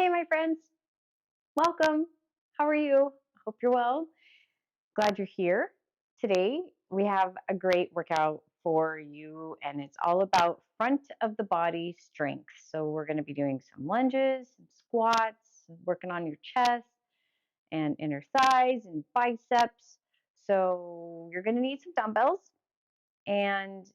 Hey, my friends. Welcome. How are you? Hope you're well. Glad you're here. Today, we have a great workout for you, and it's all about front of the body strength. So, we're going to be doing some lunges, some squats, working on your chest and inner thighs and biceps. So, you're going to need some dumbbells, and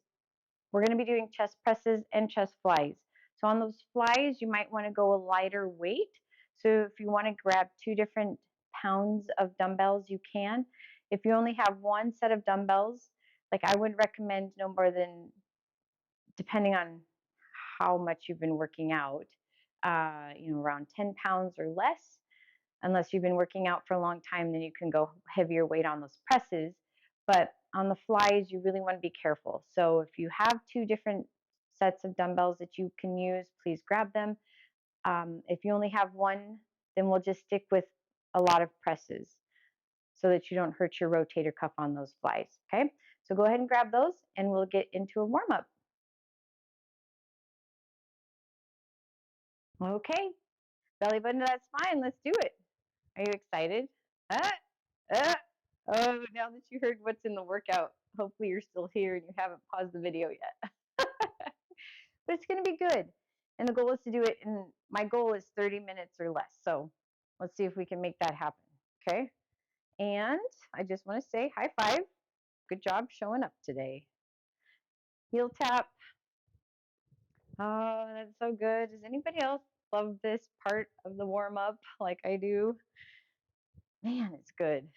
we're going to be doing chest presses and chest flies. So on those flies, you might want to go a lighter weight. So if you want to grab 2 different pounds of dumbbells, you can. If you only have one set of dumbbells, like I would recommend no more than, depending on how much you've been working out, around 10 pounds or less. Unless you've been working out for a long time, then you can go heavier weight on those presses. But on the flies, you really want to be careful. So if you have 2 different sets of dumbbells that you can use, please grab them. If you only have one, then we'll just stick with a lot of presses so that you don't hurt your rotator cuff on those flies. Okay, so go ahead and grab those and we'll get into a warm up. Okay, belly button to that spine. Let's do it. Are you excited? Ah, ah. Oh, now that you heard what's in the workout, hopefully you're still here and you haven't paused the video yet. But it's going to be good. And the goal is to do it in, my goal is 30 minutes or less. So let's see if we can make that happen. Okay. And I just want to say high five. Good job showing up today. Heel tap. Oh, that's so good. Does anybody else love this part of the warm up like I do? Man, it's good.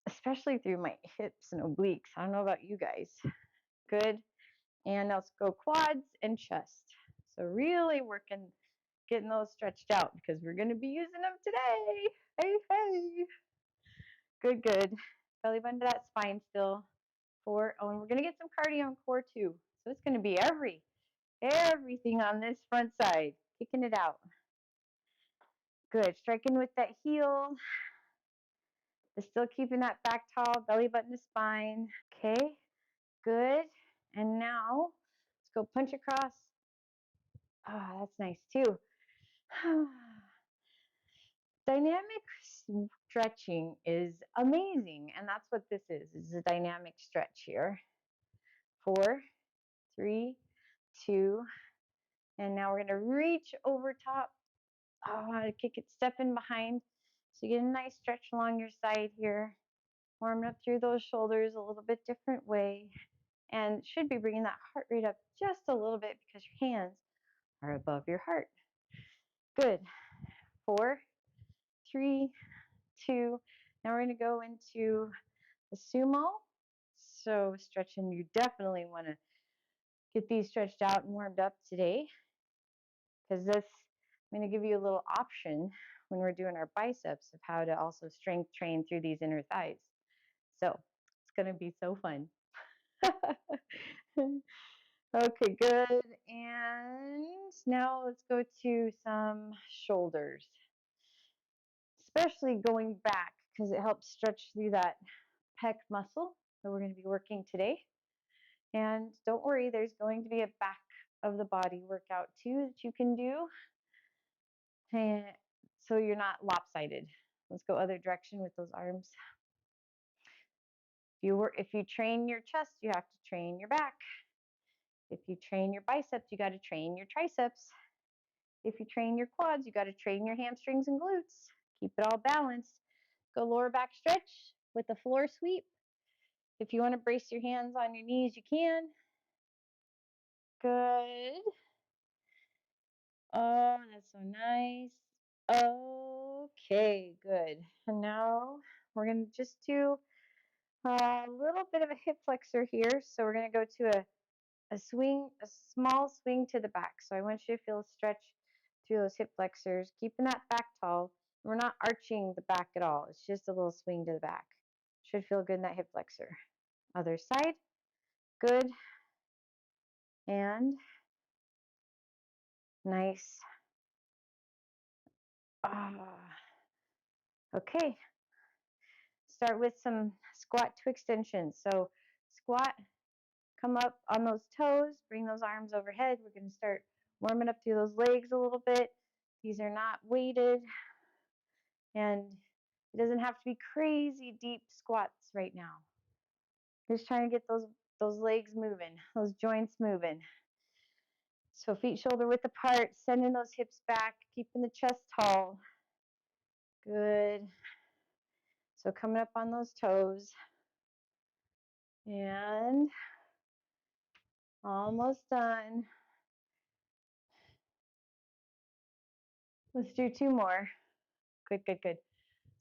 Especially through my hips and obliques. I don't know about you guys. Good. And now let's go quads and chest. So really working, getting those stretched out because we're going to be using them today. Hey, hey. Good, good. Belly button to that spine still. Four. Oh, and we're going to get some cardio and core too. So it's going to be everything on this front side. Kicking it out. Good. Striking with that heel. But still keeping that back tall, belly button to spine. Okay. Good. And now let's go punch across. Ah, that's nice too. Dynamic stretching is amazing, and that's what this is. This is a dynamic stretch here. 4, 3, 2, and now we're going to reach over top. Oh, kick it, step in behind. So you get a nice stretch along your side here. Warming up through those shoulders a little bit different way. And should be bringing that heart rate up just a little bit because your hands are above your heart. Good. 4, 3, 2. Now we're going to go into the sumo. So stretching, you definitely want to get these stretched out and warmed up today because this, I'm going to give you a little option when we're doing our biceps of how to also strength train through these inner thighs. So it's going to be so fun. Okay, good. And now let's go to some shoulders, especially going back because it helps stretch through that pec muscle that we're going to be working today. And don't worry, there's going to be a back of the body workout too that you can do. And so you're not lopsided. Let's go other direction with those arms. If you train your chest, you have to train your back. If you train your biceps, you got to train your triceps. If you train your quads, you got to train your hamstrings and glutes. Keep it all balanced. Go lower back stretch with a floor sweep. If you want to brace your hands on your knees, you can. Good. Oh, that's so nice. Okay, good. And now we're going to just do a little bit of a hip flexor here. So we're going to go to a swing, a small swing to the back. So I want you to feel a stretch through those hip flexors, keeping that back tall. We're not arching the back at all. It's just a little swing to the back. Should feel good in that hip flexor. Other side. Good. And nice. Okay. Start with some squat to extensions. So squat, come up on those toes, bring those arms overhead. We're going to start warming up through those legs a little bit. These are not weighted, and it doesn't have to be crazy deep squats right now. Just trying to get those legs moving, those joints moving. So feet shoulder width apart, sending those hips back, keeping the chest tall. Good. So coming up on those toes. And almost done. Let's do 2 more. Good, good, good.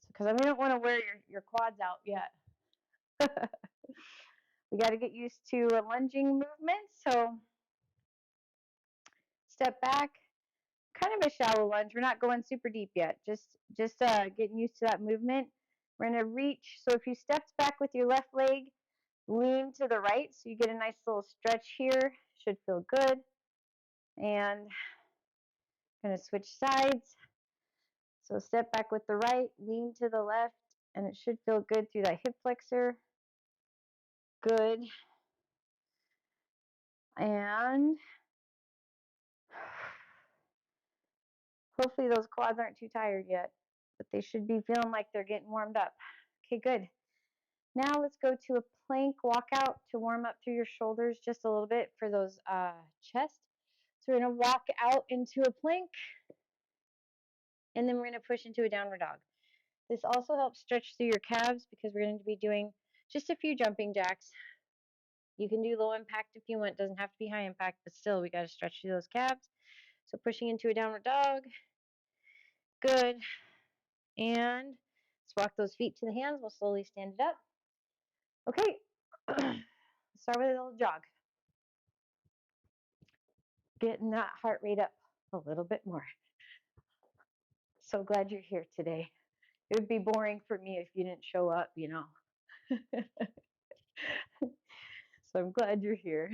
Because I don't want to wear your quads out yet. We got to get used to a lunging movement. So step back, kind of a shallow lunge. We're not going super deep yet. Just getting used to that movement. We're going to reach. So if you stepped back with your left leg, lean to the right so you get a nice little stretch here. Should feel good. And I'm going to switch sides. So step back with the right, lean to the left, and it should feel good through that hip flexor. Good. And hopefully those quads aren't too tired yet, but they should be feeling like they're getting warmed up. Okay, good. Now let's go to a plank walkout to warm up through your shoulders just a little bit for those chest. So we're going to walk out into a plank, and then we're going to push into a downward dog. This also helps stretch through your calves because we're going to be doing just a few jumping jacks. You can do low impact if you want. It doesn't have to be high impact, but still we got to stretch through those calves. So pushing into a downward dog. Good. And let's walk those feet to the hands. We'll slowly stand it up. Okay. Start with a little jog. Getting that heart rate up a little bit more. So glad you're here today. It would be boring for me if you didn't show up, you know. So I'm glad you're here.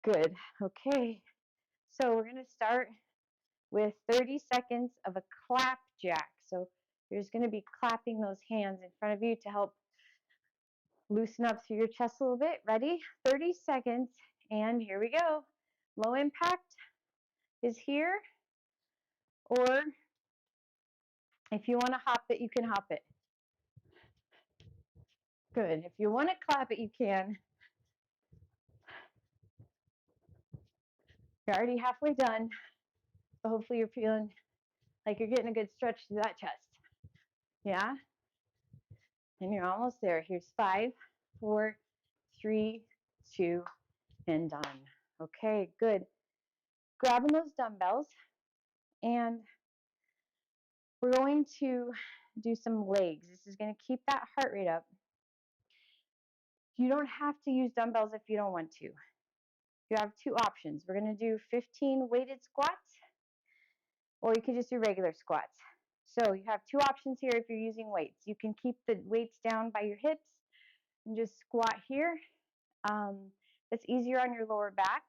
Good. Okay. So we're going to start with 30 seconds of a clap jack. So you're just going to be clapping those hands in front of you to help loosen up through your chest a little bit. Ready? 30 seconds. And here we go. Low impact is here. Or if you want to hop it, you can hop it. Good. If you want to clap it, you can. You're already halfway done. So hopefully you're feeling like you're getting a good stretch to that chest. Yeah? And you're almost there. Here's 5, 4, 3, 2, and done. Okay, good. Grabbing those dumbbells, and we're going to do some legs. This is going to keep that heart rate up. You don't have to use dumbbells if you don't want to. You have 2 options. We're going to do 15 weighted squats, or you can just do regular squats. So you have 2 options here if you're using weights. You can keep the weights down by your hips and just squat here. It's easier on your lower back,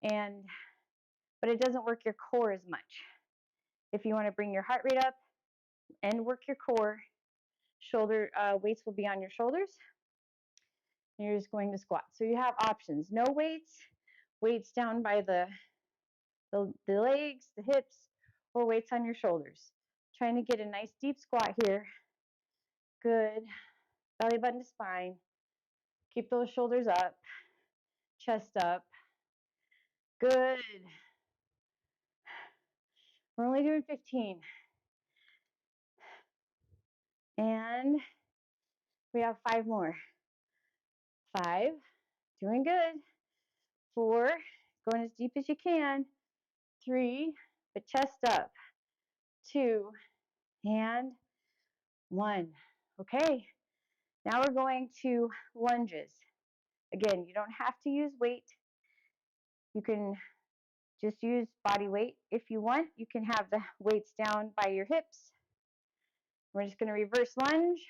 but it doesn't work your core as much. If you want to bring your heart rate up and work your core, shoulder weights will be on your shoulders. And you're just going to squat. So you have options. No weights, weights down by the legs, the hips, or weights on your shoulders. Trying to get a nice deep squat here. Good. Belly button to spine. Keep those shoulders up. Chest up. Good. We're only doing 15. And we have 5 more. 5. Doing good. 4. Going as deep as you can. 3. But chest up. 2. And 1. Okay. Now we're going to lunges. Again, you don't have to use weight. You can just use body weight if you want. You can have the weights down by your hips. We're just going to reverse lunge.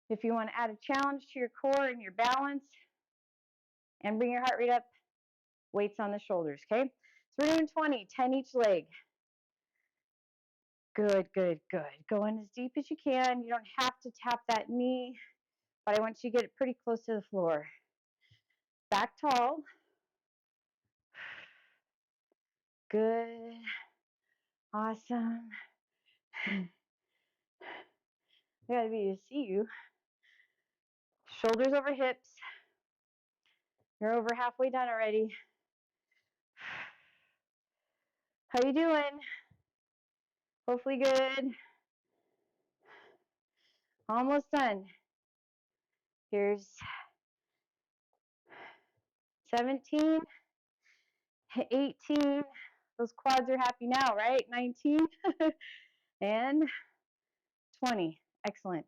If you want to add a challenge to your core and your balance and bring your heart rate up, weights on the shoulders, okay? So we're doing 20, 10 each leg. Good, good, good. Going as deep as you can. You don't have to tap that knee, but I want you to get it pretty close to the floor. Back tall. Good. Awesome. I gotta be to see you. Shoulders over hips. You're over halfway done already. How you doing? Hopefully good. Almost done. Here's 17, 18. Those quads are happy now, right? 19 and 20. Excellent.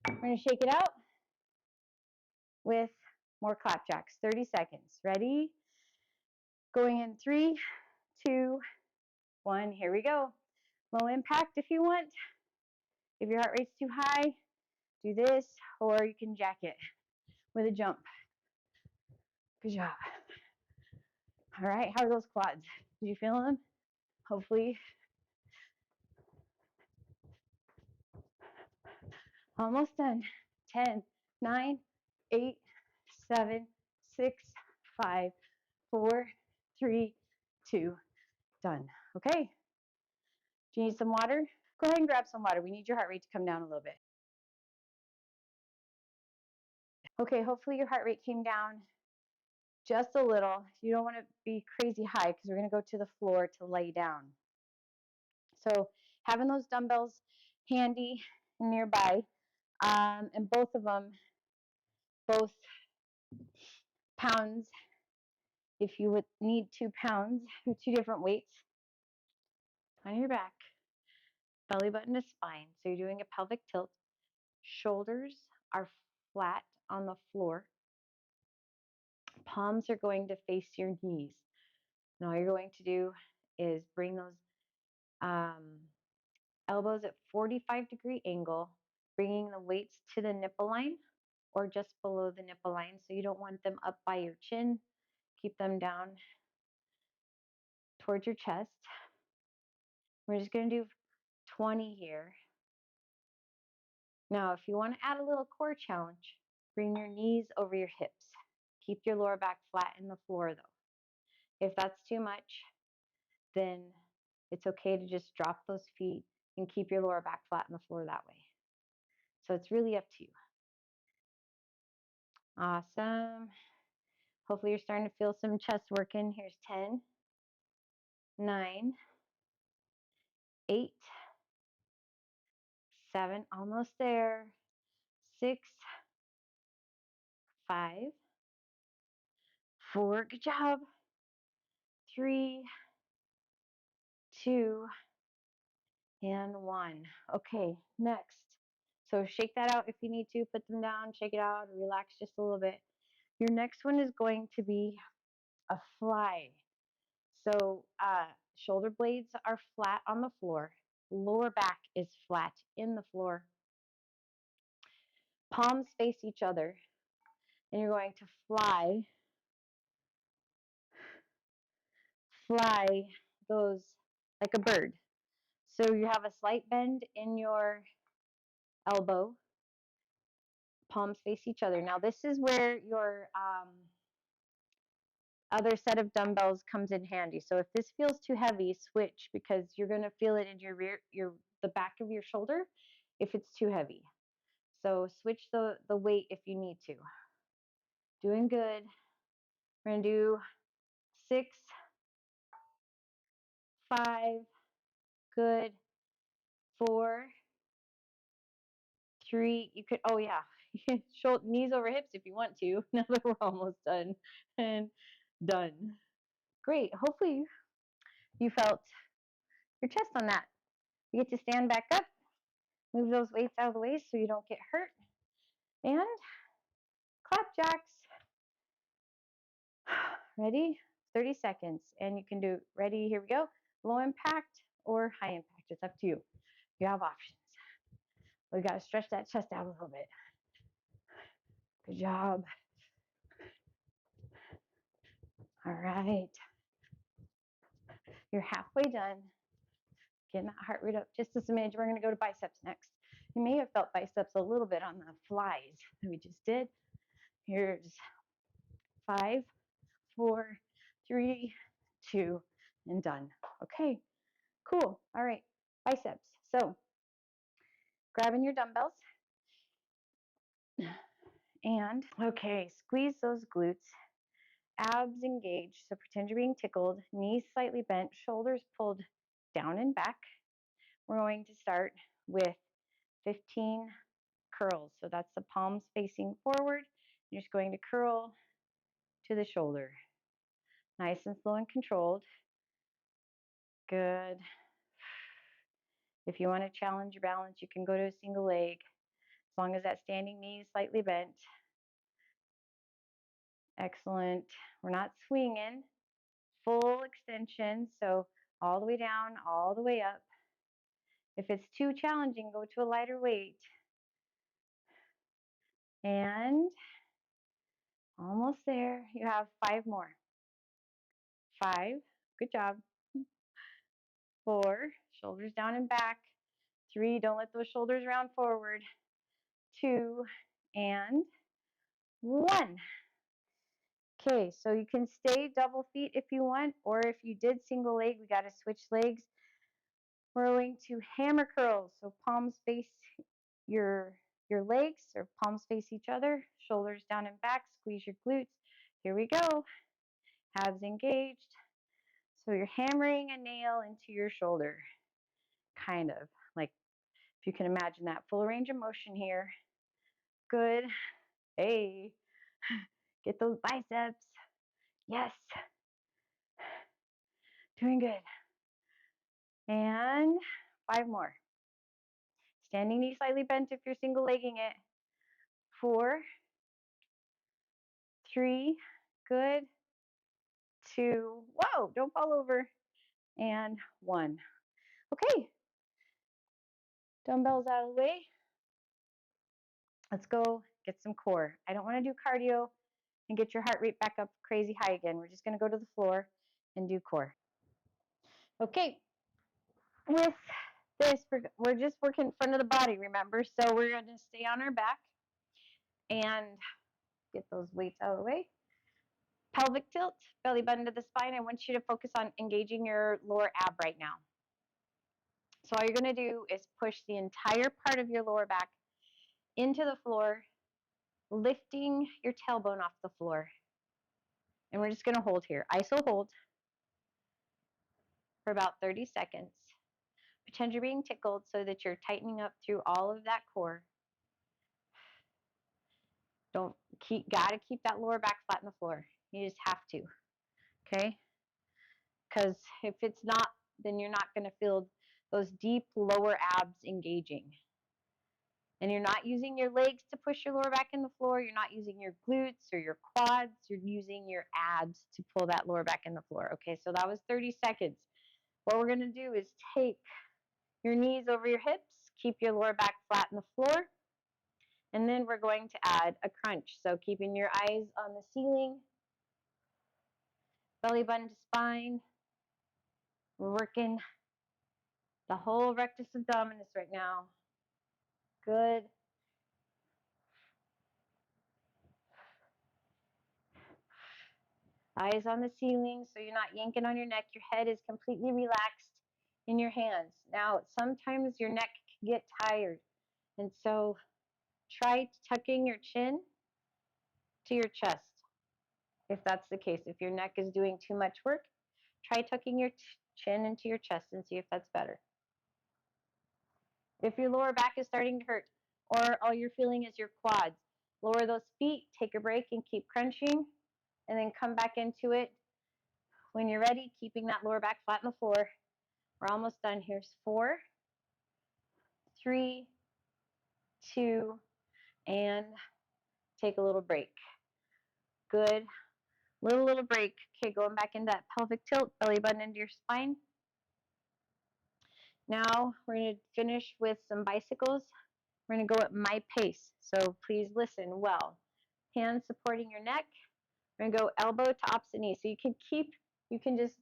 We're going to shake it out with more clapjacks. 30 seconds. Ready? Going in 3, 2, 1. Here we go. Low impact if you want. If your heart rate's too high, do this, or you can jack it with a jump. Good job. All right, how are those quads? Did you feel them? Hopefully. Almost done. 10, 9, 8, 7, 6, 5, 4, 3, 2. Done. Okay. Do you need some water? Go ahead and grab some water. We need your heart rate to come down a little bit. Okay, hopefully your heart rate came down just a little. You don't want to be crazy high because we're going to go to the floor to lay down. So having those dumbbells handy and nearby, and both of them, both pounds, if you would need 2 pounds, 2 different weights on your back, belly button to spine. So you're doing a pelvic tilt. Shoulders are flat on the floor. Palms are going to face your knees. And all you're going to do is bring those elbows at 45-degree angle, bringing the weights to the nipple line or just below the nipple line. So you don't want them up by your chin. Keep them down towards your chest. We're just going to do 20 here. Now, if you want to add a little core challenge, bring your knees over your hips. Keep your lower back flat in the floor though. If that's too much, then it's okay to just drop those feet and keep your lower back flat in the floor that way. So it's really up to you. Awesome. Hopefully you're starting to feel some chest working. Here's 10, 9, 8, 7, almost there, 6, 5, 4, good job, 3, 2, and 1. Okay, next. So shake that out if you need to. Put them down, shake it out, relax just a little bit. Your next one is going to be a fly. So shoulder blades are flat on the floor. Lower back is flat in the floor. Palms face each other. And you're going to fly those like a bird. So you have a slight bend in your elbow. Palms face each other. Now this is where your other set of dumbbells comes in handy. So if this feels too heavy, switch, because you're going to feel it in the back of your shoulder if it's too heavy. So switch the weight if you need to. Doing good. We're going to do 6, 5, good, 4, 3. You could, oh yeah, you can shoulder, knees over hips if you want to. Now that we're almost done and done. Great. Hopefully you felt your chest on that. You get to stand back up, move those weights out of the way so you don't get hurt, and clap jacks. Ready? 30 seconds. And you can do, ready, here we go, low impact or high impact. It's up to you. You have options. We got to stretch that chest out a little bit. Good job. All right. You're halfway done. Getting that heart rate up just a smidge. We're going to go to biceps next. You may have felt biceps a little bit on the flies that we just did. Here's 5, 4, 3, 2, and done. Okay, cool. All right, biceps. So grabbing your dumbbells and okay, squeeze those glutes, abs engaged. So pretend you're being tickled, knees slightly bent, shoulders pulled down and back. We're going to start with 15 curls. So that's the palms facing forward. You're just going to curl to the shoulder. Nice and slow and controlled. Good. If you want to challenge your balance, you can go to a single leg, as long as that standing knee is slightly bent. Excellent. We're not swinging. Full extension, so all the way down, all the way up. If it's too challenging, go to a lighter weight. And almost there. You have 5 more. 5. Good job. 4. Shoulders down and back. 3. Don't let those shoulders round forward. 2. And 1. Okay, so you can stay double feet if you want, or if you did single leg, we got to switch legs. We're going to hammer curls. So palms face your legs, or palms face each other, shoulders down and back, squeeze your glutes. Here we go. Abs engaged. So you're hammering a nail into your shoulder, kind of like, if you can imagine that, full range of motion here. Good. Hey, get those biceps. Yes. Doing good. And 5 more. Standing knee slightly bent if you're single legging it. 4, 3, good. 2, whoa, don't fall over. And 1. Okay. Dumbbells out of the way. Let's go get some core. I don't want to do cardio and get your heart rate back up crazy high again. We're just going to go to the floor and do core. Okay. With this, we're just working front of the body, remember? So we're going to stay on our back and get those weights out of the way. Pelvic tilt, belly button to the spine. I want you to focus on engaging your lower ab right now. So all you're going to do is push the entire part of your lower back into the floor, lifting your tailbone off the floor. And we're just going to hold here. ISO hold for about 30 seconds. Pretend you're being tickled so that you're tightening up through all of that core. Gotta keep that lower back flat on the floor. You just have to, okay? Because if it's not, then you're not going to feel those deep lower abs engaging. And you're not using your legs to push your lower back in the floor. You're not using your glutes or your quads. You're using your abs to pull that lower back in the floor. Okay, so that was 30 seconds. What we're going to do is take your knees over your hips, keep your lower back flat on the floor, and then we're going to add a crunch. So keeping your eyes on the ceiling, belly button to spine. We're working the whole rectus abdominis right now. Good. Eyes on the ceiling so you're not yanking on your neck. Your head is completely relaxed in your hands. Now, sometimes your neck can get tired, and so try tucking your chin to your chest if that's the case. If your neck is doing too much work, try tucking your chin into your chest and see if that's better. If your lower back is starting to hurt or all you're feeling is your quads, lower those feet, take a break, and keep crunching, and then come back into it when you're ready, keeping that lower back flat on the floor. We're almost done. Here's 4, 3, 2, and take a little break. Good. Little break. Okay, going back into that pelvic tilt, belly button into your spine. Now we're going to finish with some bicycles. We're going to go at my pace, so please listen well. Hands supporting your neck. We're going to go elbow to opposite knee. So you can just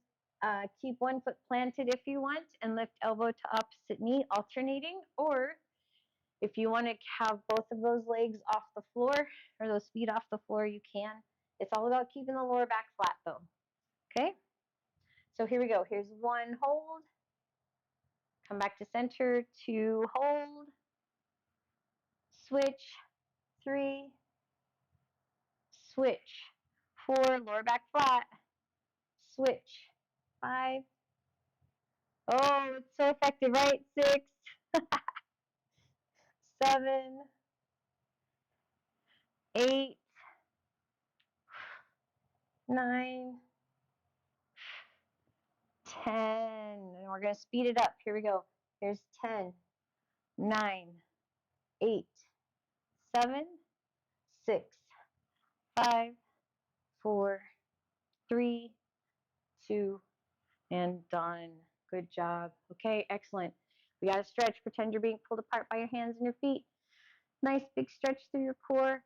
keep one foot planted if you want and lift elbow to opposite knee, alternating. Or if you want to have both of those legs off the floor or those feet off the floor, you can. It's all about keeping the lower back flat though. Okay? So here we go. Here's 1, hold. Come back to center, 2, hold. Switch, 3, switch, 4, lower back flat, switch, 5. Oh, it's so effective, right? 6, 7, 8, 9, 10. And we're going to speed it up. Here we go. Here's 10, 9, 8, 7, 6, 5, 4, 3, 2, and done. Good job. Okay, excellent. We got to stretch. Pretend you're being pulled apart by your hands and your feet. Nice big stretch through your core.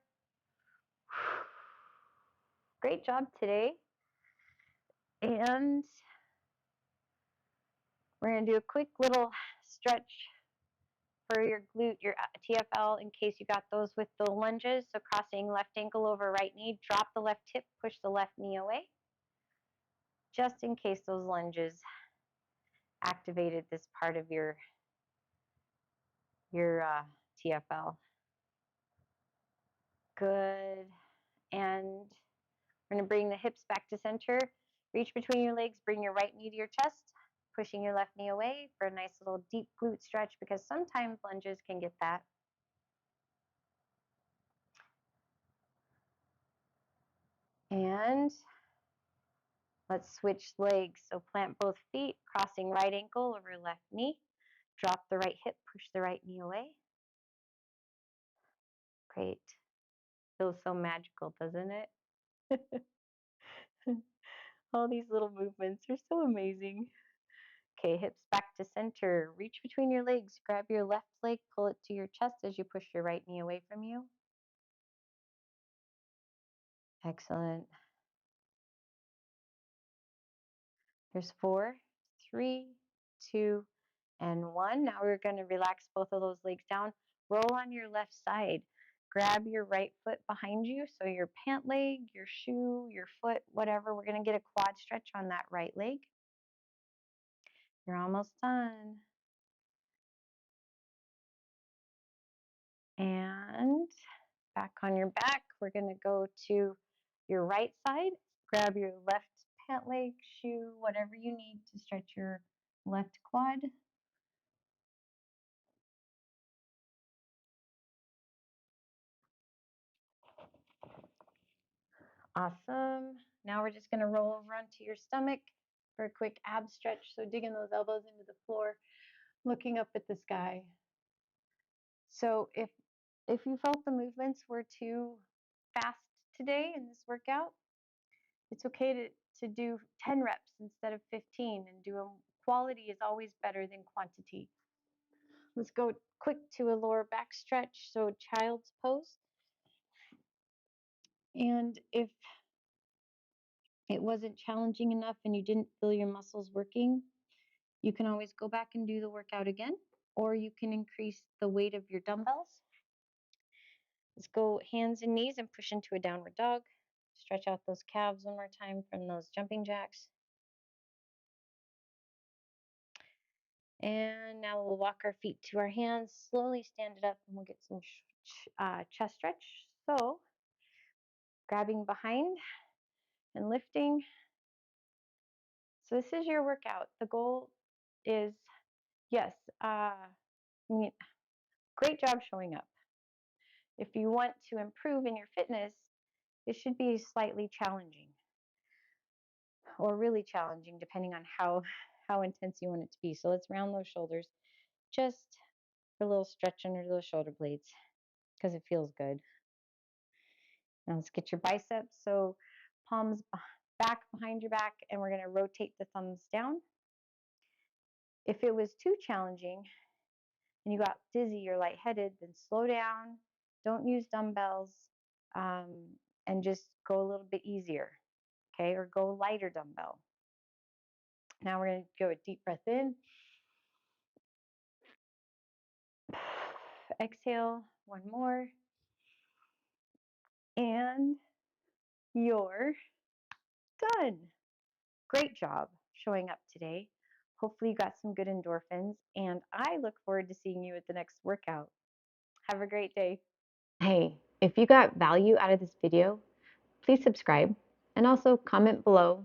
Great job today. And we're going to do a quick little stretch for your glute, your TFL, in case you got those with the lunges. So crossing left ankle over right knee, drop the left hip, push the left knee away, just in case those lunges activated this part of your TFL. Good. And we're going to bring the hips back to center. Reach between your legs, bring your right knee to your chest, pushing your left knee away for a nice little deep glute stretch, because sometimes lunges can get that. And let's switch legs. So plant both feet, crossing right ankle over left knee. Drop the right hip, push the right knee away. Great. Feels so magical, doesn't it? All these little movements are so amazing. Okay, hips back to center. Reach between your legs. Grab your left leg, pull it to your chest as you push your right knee away from you. Excellent. Here's 4, 3, 2, and 1. Now we're going to relax both of those legs down. Roll on your left side. Grab your right foot behind you. So your pant leg, your shoe, your foot, whatever. We're going to get a quad stretch on that right leg. You're almost done. And back on your back, we're going to go to your right side. Grab your left pant leg, shoe, whatever you need to stretch your left quad. Awesome. Now we're just going to roll over onto your stomach for a quick ab stretch. So digging those elbows into the floor, looking up at the sky. So if you felt the movements were too fast today in this workout, it's okay to do 10 reps instead of 15, and do them. Quality is always better than quantity. Let's go quick to a lower back stretch, so child's pose. And if it wasn't challenging enough and you didn't feel your muscles working, you can always go back and do the workout again, or you can increase the weight of your dumbbells. Let's go hands and knees and push into a downward dog. Stretch out those calves one more time from those jumping jacks. And now we'll walk our feet to our hands, slowly stand it up, and we'll get some chest stretch. So grabbing behind and lifting. So this is your workout. The goal is, yes, great job showing up. If you want to improve in your fitness, it should be slightly challenging, or really challenging, depending on how intense you want it to be. So let's round those shoulders, just for a little stretch under those shoulder blades, because it feels good. Now let's get your biceps. So palms back behind your back, and we're going to rotate the thumbs down. If it was too challenging and you got dizzy or lightheaded, then slow down. Don't use dumbbells, and just go a little bit easier, okay? Or go lighter dumbbell. Now we're going to go a deep breath in. Exhale, one more. And you're done. Great job. showing up today. Hopefully, you got some good endorphins, and I look forward to seeing you at the next workout. Have a great day. Hey, if you got value out of this video, please subscribe and also comment below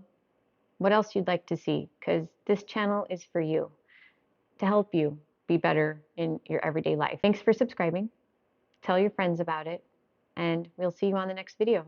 what else you'd like to see, because this channel is for you to help you be better in your everyday life. Thanks for subscribing. Tell your friends about it, and we'll see you on the next video.